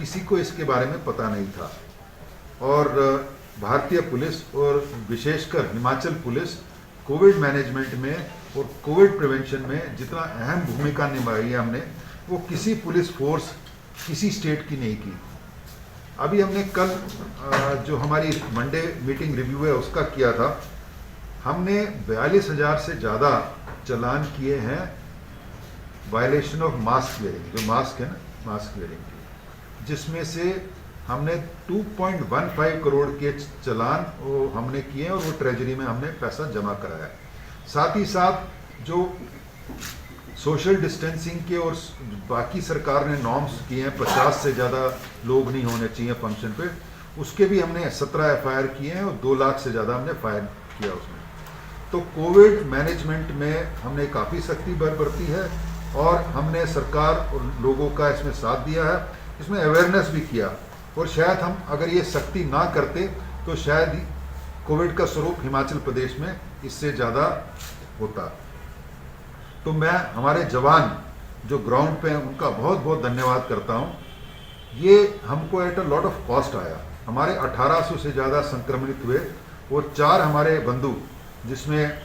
किसी को इसके बारे में पता नहीं था। और भारतीय पुलिस और विशेषकर हिमाचल पुलिस कोविड मैनेजमेंट में और कोविड प्रिवेंशन में जितना अहम भूमिका निभाई है हमने, वो किसी पुलिस फोर्स किसी स्टेट की नहीं की। अभी हमने कल जो हमारी मंडे मीटिंग रिव्यू है उसका किया था, हमने 42,000 से ज़्यादा चालान किए हैं वायलेशन ऑफ मास्क वेयरिंग, जो मास्क है ना, मास्क वेयरिंग की, जिसमें से हमने 2.15 करोड़ के चालान वो हमने किए हैं और वो ट्रेजरी में हमने पैसा जमा कराया। साथ ही साथ जो सोशल डिस्टेंसिंग के और बाकी सरकार ने नॉर्म्स किए हैं, 50 से ज़्यादा लोग नहीं होने चाहिए फंक्शन पे, उसके भी हमने 17 FIR किए हैं और 2 लाख से ज़्यादा हमने फायर किया उसमें। तो कोविड मैनेजमेंट में हमने काफ़ी सख्ती बरती है और हमने सरकार और लोगों का इसमें साथ दिया है, इसमें अवेयरनेस भी किया। और शायद हम अगर ये सख्ती ना करते तो शायद कोविड का स्वरूप हिमाचल प्रदेश में इससे ज़्यादा होता। तो मैं हमारे जवान जो ग्राउंड पे हैं उनका बहुत बहुत धन्यवाद करता हूँ। ये हमको at a lot of cost आया। हमारे 1800 से ज़्यादा संक्रमित हुए और 4 हमारे बंधु, जिसमें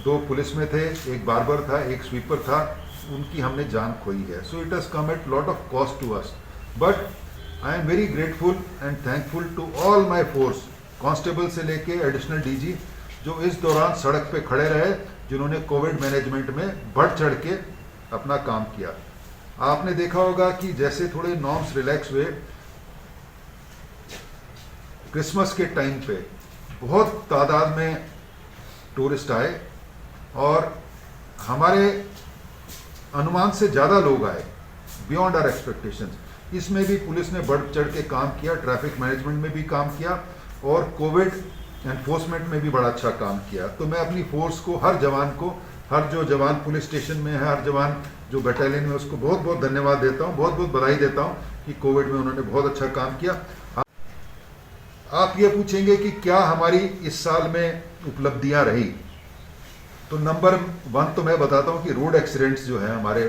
2 पुलिस में थे, एक बार्बर था, एक स्वीपर था, उनकी हमने जान खोई है। So it has come at lot of cost to us, but I am very grateful and thankful to all my force, constable से लेके एडिशनल DG, जो इस दौरान सड़क पे खड़े रहे, जिन्होंने कोविड मैनेजमेंट में बढ़ चढ़ के अपना काम किया। आपने देखा होगा कि जैसे थोड़े नॉर्म्स रिलैक्स हुए, क्रिसमस के टाइम पे बहुत तादाद में टूरिस्ट आए और हमारे अनुमान से ज़्यादा लोग आए, बियॉन्ड आवर एक्सपेक्टेशंस। इसमें भी पुलिस ने बढ़ चढ़ के काम किया, ट्रैफिक मैनेजमेंट में भी काम किया और कोविड एनफोर्समेंट में भी बड़ा अच्छा काम किया। तो मैं अपनी फोर्स को, हर जवान को, हर जो जवान पुलिस स्टेशन में है, हर जवान जो बटालियन में, उसको बहुत बहुत धन्यवाद देता हूँ, बहुत बहुत बधाई देता हूँ कि कोविड में उन्होंने बहुत अच्छा काम किया। आप ये पूछेंगे कि क्या हमारी इस साल में उपलब्धियां रही, तो नंबर 1 तो मैं बताता हूँ कि रोड एक्सीडेंट्स जो है हमारे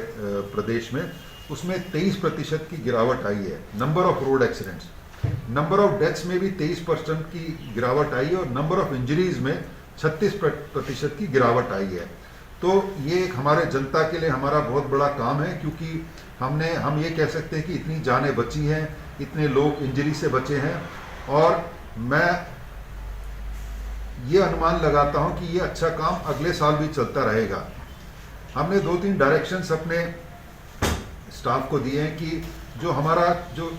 प्रदेश में, उसमें 23% की गिरावट आई है। Number of road accidents, number of deaths में भी 23% की गिरावट आई है और नंबर ऑफ इंजरीज में 36% की गिरावट आई है। तो ये एक हमारे जनता के लिए हमारा बहुत बड़ा काम है, क्योंकि हम ये कह सकते हैं कि इतनी जानें बची हैं, इतने लोग इंजरी से बचे हैं, और मैं ये अनुमान लगाता हूं कि ये अच्छा काम अगले साल भी चलता रहेगा। हमने 2-3 डायरेक्शंस अपने स्टाफ को दिए हैं कि जो हमारा जो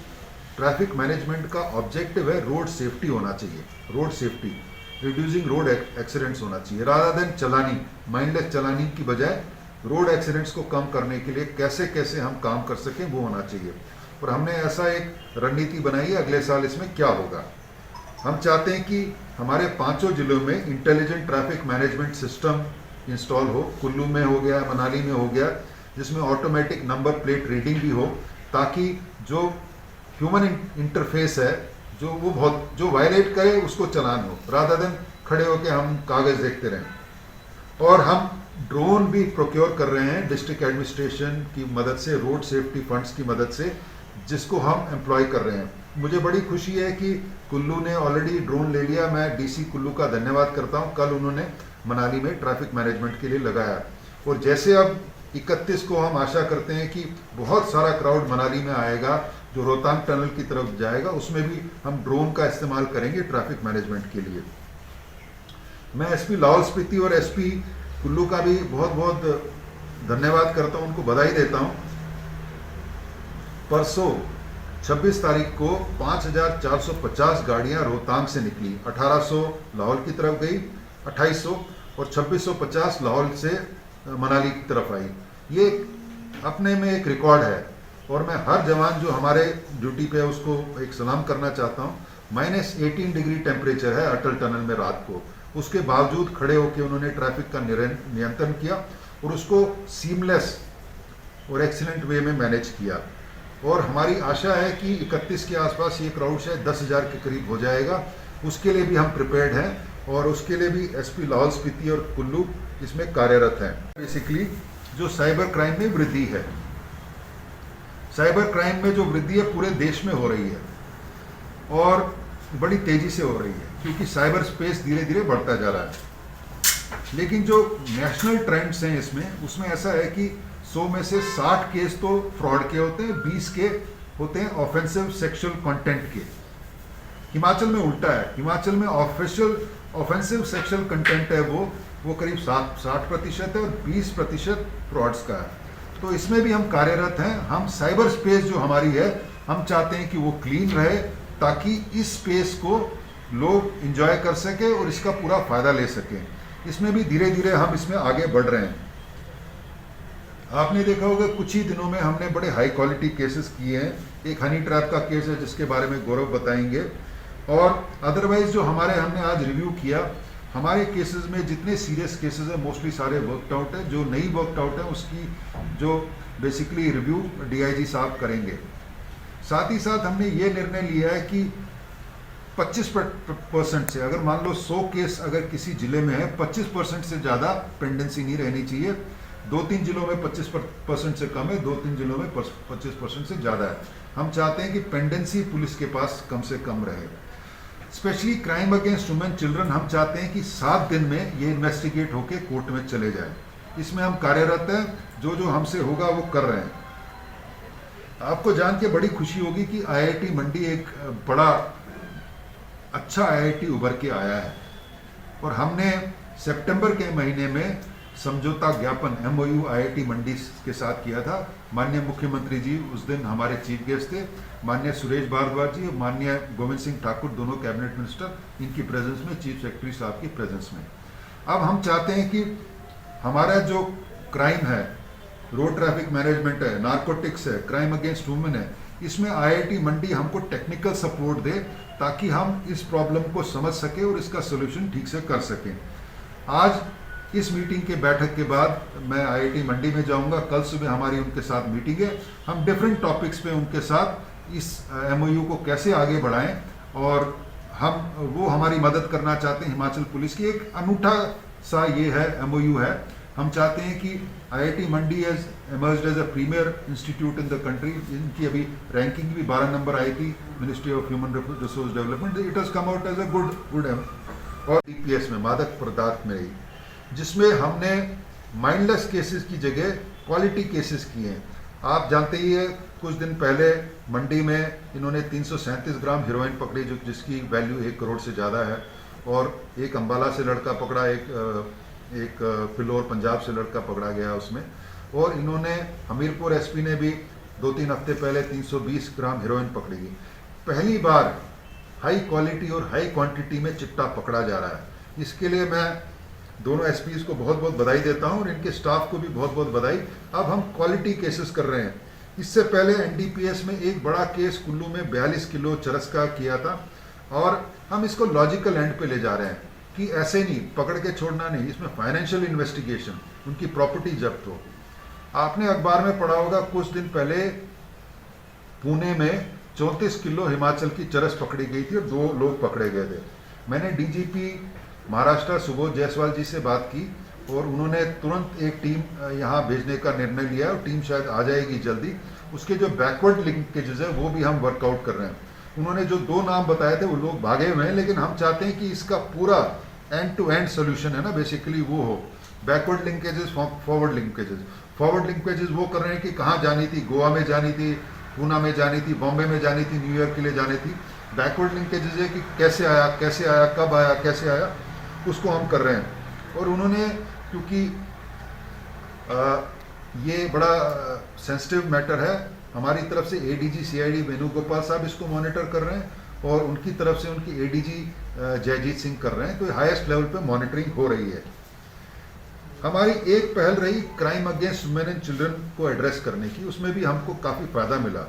ट्रैफिक मैनेजमेंट का ऑब्जेक्टिव है, रोड सेफ्टी होना चाहिए, road safety, reducing road accidents होना चाहिए, रादर देन चलानी, माइंडलेस चलानी की बजाय रोड एक्सीडेंट्स को कम करने के लिए कैसे कैसे हम काम कर सकें वो होना चाहिए। और हमने ऐसा एक रणनीति बनाई है, अगले साल इसमें क्या होगा। हम चाहते हैं कि हमारे 5 जिलों में intelligent traffic management system install हो। कुल्लू में हो गया, मनाली में हो गया, जिसमें ऑटोमेटिक नंबर प्लेट रीडिंग भी हो, ताकि जो ह्यूमन इंटरफेस है, जो वायलेट करे उसको चलान हो, रादर देन खड़े होकर हम कागज देखते रहें। और हम ड्रोन भी प्रोक्योर कर रहे हैं डिस्ट्रिक्ट एडमिनिस्ट्रेशन की मदद से, रोड सेफ्टी फंड्स की मदद से, जिसको हम एम्प्लॉय कर रहे हैं। मुझे बड़ी खुशी है कि कुल्लू ने ऑलरेडी ड्रोन ले लिया। मैं DC कुल्लू का धन्यवाद करता हूं। कल उन्होंने मनाली में ट्रैफिक मैनेजमेंट के लिए लगाया, और जैसे अब 31 को हम आशा करते हैं कि बहुत सारा क्राउड मनाली में आएगा जो रोहतांग टनल की तरफ जाएगा, उसमें भी हम ड्रोन का इस्तेमाल करेंगे ट्रैफिक मैनेजमेंट के लिए। मैं SP लाहौल स्पीति और SP कुल्लू का भी बहुत बहुत धन्यवाद करता हूं, उनको बधाई देता हूं। परसों 26 तारीख को 5450 गाड़ियां रोहतांग से निकली, 1800 लाहौल की तरफ गई, 2800, और 2650 लाहौल से मनाली की तरफ आई। ये अपने में एक रिकॉर्ड है, और मैं हर जवान जो हमारे ड्यूटी पे है उसको एक सलाम करना चाहता हूँ। -18 डिग्री टेम्परेचर है अटल टनल में रात को, उसके बावजूद खड़े होकर उन्होंने ट्रैफिक का नियंत्रण किया और उसको सीमलेस और एक्सीलेंट वे में मैनेज किया। और हमारी आशा है कि 31 के आसपास ये क्राउड शायद 10,000 के करीब हो जाएगा। उसके लिए भी हम प्रिपेयर्ड हैं, और उसके लिए भी SP लाहौल स्पीति और कुल्लू इसमें कार्यरत हैं। बेसिकली जो साइबर क्राइम में वृद्धि है, साइबर क्राइम में जो वृद्धि है पूरे देश में हो रही है और बड़ी तेजी से हो रही है, क्योंकि साइबर स्पेस धीरे धीरे बढ़ता जा रहा है। लेकिन जो नेशनल ट्रेंड्स हैं इसमें, उसमें ऐसा है कि 100 में से 60 केस तो फ्रॉड के होते हैं, 20 के होते हैं ऑफेंसिव सेक्सुअल कंटेंट के। हिमाचल में उल्टा है, हिमाचल में ऑफेंसिव सेक्सुअल कंटेंट है वो करीब 60% है और 20% फ्रॉड्स का है। तो इसमें भी हम कार्यरत हैं। हम साइबर स्पेस जो हमारी है, हम चाहते हैं कि वो क्लीन रहे, ताकि इस स्पेस को लोग इंजॉय कर सके और इसका पूरा फायदा ले सकें। इसमें भी धीरे धीरे हम इसमें आगे बढ़ रहे हैं। आपने देखा होगा कुछ ही दिनों में हमने बड़े हाई क्वालिटी केसेस किए हैं। एक हनी ट्रैप का केस है जिसके बारे में गौरव बताएंगे, और अदरवाइज जो हमने आज रिव्यू किया, हमारे केसेस में जितने सीरियस केसेस हैं मोस्टली सारे वर्कड आउट है। जो नहीं वर्कड आउट है उसकी जो बेसिकली रिव्यू डीआईजी साहब करेंगे। साथ ही साथ हमने ये निर्णय लिया है कि 25% से, अगर मान लो 100 केस अगर किसी जिले में है, 25% से ज़्यादा पेंडेंसी नहीं रहनी चाहिए। 2-3 जिलों में 25% से कम है, 2-3 जिलों में 25% से ज़्यादा है। हम चाहते हैं कि पेंडेंसी पुलिस के पास कम से कम रहे। Specially crime against women children, हम चाहते हैं कि 7 दिन में ये इन्वेस्टिगेट होके कोर्ट में चले जाए। इसमें हम कार्यरत हैं, जो हमसे होगा वो कर रहे हैं। आपको जान के बड़ी खुशी होगी कि IIT मंडी एक बड़ा अच्छा IIT उभर के आया है, और हमने सितंबर के महीने में समझौता ज्ञापन MOU IIT मंडी के साथ किया था। माननीय मुख्यमंत्री जी उस दिन हमारे चीफ गेस्ट थे, माननीय सुरेश भारद्वाज जी और माननीय गोविंद सिंह ठाकुर, दोनों कैबिनेट मिनिस्टर, इनकी प्रेजेंस में, चीफ सेक्रेटरी साहब की प्रेजेंस में। अब हम चाहते हैं कि हमारा जो क्राइम है, रोड ट्रैफिक मैनेजमेंट है, नारकोटिक्स है, क्राइम अगेंस्ट वुमेन है, इसमें IIT मंडी हमको टेक्निकल सपोर्ट दे, ताकि हम इस प्रॉब्लम को समझ सके और इसका सोल्यूशन ठीक से कर सकें। आज इस मीटिंग के बैठक के बाद मैं IIT मंडी में जाऊंगा। कल सुबह हमारी उनके साथ मीटिंग है। हम डिफरेंट टॉपिक्स पे उनके साथ इस MOU को कैसे आगे बढ़ाएं, और वो हमारी मदद करना चाहते हैं। हिमाचल पुलिस की एक अनूठा सा ये है MOU है। हम चाहते हैं कि IIT Mandi has emerged as a premier institute in the country। इनकी अभी रैंकिंग भी 12 नंबर आई थी ministry of human resource development. It has come out as a good और DPS में, मादक पदार्थ में, जिसमें हमने माइंडलेस केसेस की जगह क्वालिटी केसेस किए हैं। आप जानते ही है, कुछ दिन पहले मंडी में इन्होंने 337 ग्राम हीरोइन पकड़ी, जिसकी वैल्यू 1 करोड़ से ज़्यादा है, और एक अम्बाला से लड़का पकड़ा, एक फिलौर पंजाब से लड़का पकड़ा गया उसमें, और इन्होंने हमीरपुर SP ने भी 2-3 हफ्ते पहले 320 ग्राम हीरोइन पकड़ी गई। पहली बार हाई क्वालिटी और हाई क्वांटिटी में चिट्टा पकड़ा जा रहा है। इसके लिए मैं दोनों SPs को बहुत बहुत बधाई देता हूं, और इनके स्टाफ को भी बहुत बहुत बधाई। अब हम क्वालिटी केसेस कर रहे हैं। इससे पहले NDPS में एक बड़ा केस कुल्लू में 42 किलो चरस का किया था, और हम इसको लॉजिकल एंड पे ले जा रहे हैं कि ऐसे नहीं पकड़ के छोड़ना नहीं, इसमें फाइनेंशियल इन्वेस्टिगेशन, उनकी प्रॉपर्टी जब्त हो। आपने अखबार में पढ़ा होगा, कुछ दिन पहले पुणे में 34 किलो हिमाचल की चरस पकड़ी गई थी और 2 लोग पकड़े गए थे। मैंने DGP महाराष्ट्र सुबोध जायसवाल जी से बात की, और उन्होंने तुरंत एक टीम यहाँ भेजने का निर्णय लिया, और टीम शायद आ जाएगी जल्दी। उसके जो बैकवर्ड लिंकेजेस है वो भी हम वर्कआउट कर रहे हैं। उन्होंने जो 2 नाम बताए थे वो लोग भागे हुए हैं, लेकिन हम चाहते हैं कि इसका पूरा एंड टू एंड सोल्यूशन है ना, बेसिकली वो हो। Backward linkages, forward linkages. Forward linkages वो कर रहे हैं कि कहाँ जानी थी, गोवा में जानी थी, पूना में जानी थी, बॉम्बे में जानी थी, न्यूयॉर्क के लिए जानी थी। बैकवर्ड लिंकेजेस है कि कैसे आया, कब आया, कैसे आया, उसको हम कर रहे हैं। और उन्होंने, क्योंकि ये बड़ा सेंसिटिव मैटर है, हमारी तरफ से ADG CID वेणुगोपाल साहब इसको मॉनिटर कर रहे हैं, और उनकी तरफ से उनकी ADG जयजीत सिंह कर रहे हैं। तो हाईएस्ट लेवल पे मॉनिटरिंग हो रही है। हमारी एक पहल रही crime against women and children को एड्रेस करने की, उसमें भी हमको काफ़ी फायदा मिला।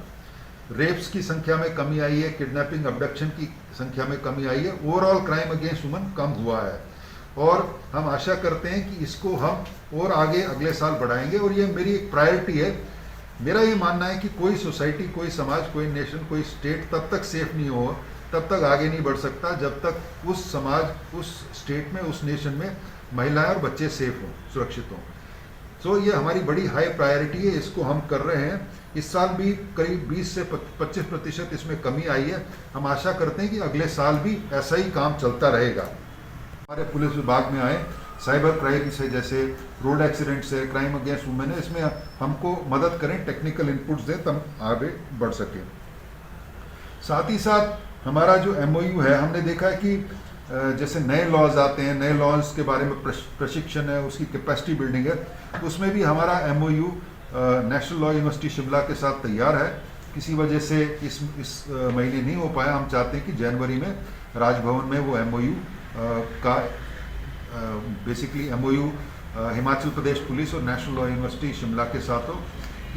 रेप्स की संख्या में कमी आई है, किडनैपिंग अबडक्शन की संख्या में कमी आई है, ओवरऑल क्राइम अगेंस्ट वुमेन कम हुआ है, और हम आशा करते हैं कि इसको हम और आगे अगले साल बढ़ाएंगे। और ये मेरी एक प्रायोरिटी है। मेरा ये मानना है कि कोई सोसाइटी, कोई समाज, कोई नेशन, कोई स्टेट तब तक सेफ नहीं हो, तब तक आगे नहीं बढ़ सकता, जब तक उस समाज, उस स्टेट में, उस नेशन में महिलाएं और बच्चे सेफ हों, सुरक्षित हों। सो ये हमारी बड़ी हाई प्रायोरिटी है, इसको हम कर रहे हैं। इस साल भी करीब 20 से 25% इसमें कमी आई है। हम आशा करते हैं कि अगले साल भी ऐसा ही काम चलता रहेगा। हमारे पुलिस विभाग में आए साइबर क्राइम से, जैसे रोड एक्सीडेंट से, क्राइम अगेंस्ट वुमेन है, इसमें हमको मदद करें, टेक्निकल इनपुट्स दें, तब आगे बढ़ सकें। साथ ही साथ हमारा जो MOU है, हमने देखा है कि जैसे नए लॉज आते हैं, नए लॉज के बारे में प्रशिक्षण है, उसकी कैपेसिटी बिल्डिंग है, उसमें भी हमारा MOU national law university Shimla के साथ तैयार है। किसी वजह से इस महीने नहीं हो पाया। हम चाहते हैं कि जनवरी में राजभवन में वो MOU का basically MOU Himachal Pradesh police और नेशनल लॉ यूनिवर्सिटी शिमला के साथ हो।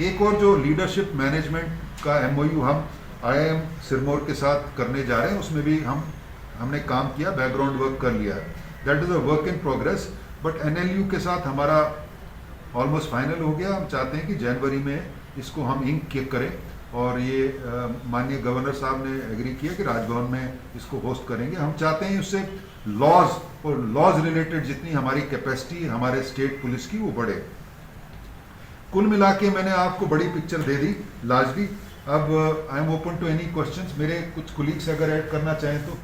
एक और जो लीडरशिप मैनेजमेंट का MOU हम IIM सिरमौर के साथ करने जा रहे हैं, उसमें भी हमने काम किया, बैकग्राउंड वर्क कर लिया है। That is a work in progress, but NLU के साथ हमारा ऑलमोस्ट फाइनल हो गया। हम चाहते हैं कि जनवरी में इसको हम इंक करें, और ये माननीय गवर्नर साहब ने एग्री किया कि राजभवन में इसको होस्ट करेंगे। हम चाहते हैं उससे लॉज और लॉज रिलेटेड जितनी हमारी कैपेसिटी हमारे स्टेट पुलिस की वो बढ़े। कुल मिला के मैंने आपको बड़ी पिक्चर दे दी लार्जली। अब I am open to any questions. मेरे कुछ कोलीग्स अगर ऐड करना चाहें तो।